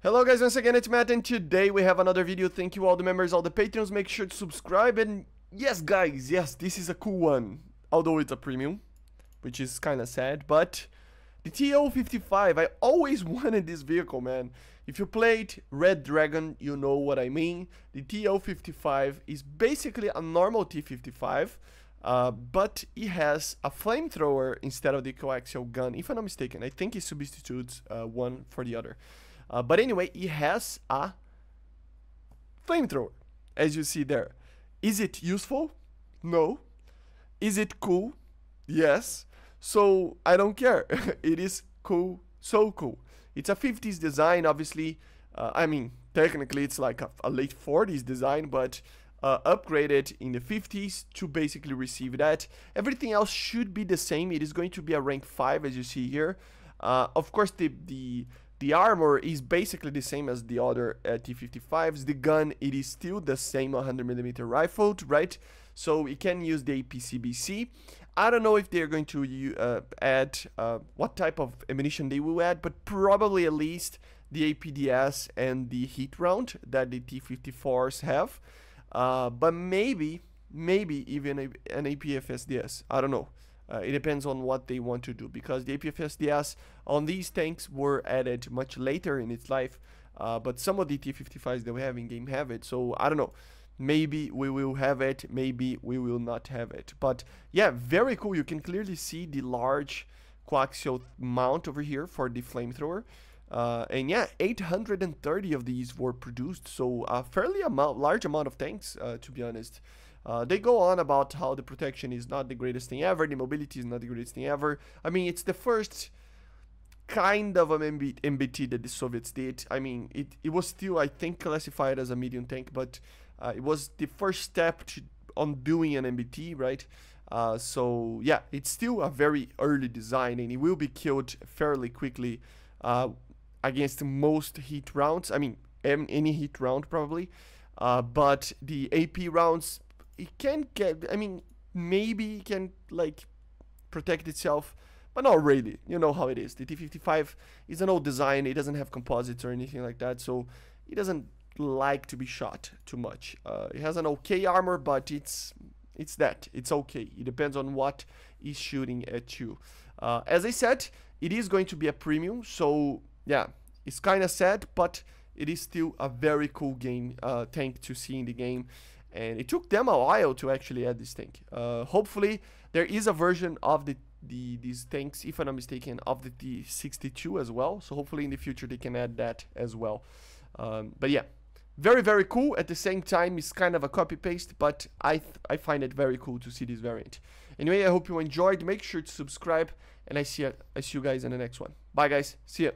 Hello guys, once again it's Matt, and today we have another video. Thank you all the members, all the patrons. Make sure to subscribe, and yes guys, yes, this is a cool one, although it's a premium, which is kind of sad. But the TO-55, I always wanted this vehicle, man. If you played Red Dragon, you know what I mean. The TO-55 is basically a normal T-55, but it has a flamethrower instead of the coaxial gun. If I'm not mistaken, I think it substitutes one for the other. But anyway, it has a flamethrower, as you see there. Is it useful? No. Is it cool? Yes. So I don't care. It is cool, so cool. It's a 50s design, obviously. I mean, technically it's like a late 40s design, but upgraded in the 50s to basically receive that. Everything else should be the same. It is going to be a rank 5, as you see here. Of course, the armor is basically the same as the other T-55s. The gun, it is still the same 100mm rifle, right? So it can use the APCBC. I don't know if they're going to add what type of ammunition they will add, but probably at least the APDS and the heat round that the T-54s have. But maybe even an APFSDS. I don't know. It depends on what they want to do, because the APFSDS on these tanks were added much later in its life, but some of the T-55s that we have in game have it, so I don't know. Maybe we will have it, maybe we will not have it. But yeah, very cool. You can clarly see the large coaxial mount over here for the flamethrower. And yeah, 830 of these were produced, so a fairly large amount of tanks, to be honest. They go on about how the protection is not the greatest thing ever, the mobility is not the greatest thing ever. I mean, it's the first kind of an MBT that the Soviets did. I mean, it was still, I think, classified as a medium tank, but it was the first step on doing an MBT, right? So yeah, it's still a very early design, and it will be killed fairly quickly against most heat rounds. I mean, any heat round probably. But the AP rounds, it can get, I mean, maybe it can like protect itself, but not really. You know how it is. The T-55 is an old design. It doesn't have composites or anything like that, so it doesn't like to be shot too much. It has an okay armor, but it's okay. It depends on what is shooting at you. As I said, it is going to be a premium, so yeah, it's kind of sad, but it is still a very cool game tank to see in the game, and it took them a while to actually add this tank. Hopefully there is a version of these tanks, if I'm not mistaken, of the T-62 as well, so hopefully in the future they can add that as well. But yeah, very cool. At the same time, it's kind of a copy paste, but I find it very cool to see this variant. Anyway, I hope you enjoyed. Make sure to subscribe, and I see you guys in the next one. Bye guys, see ya.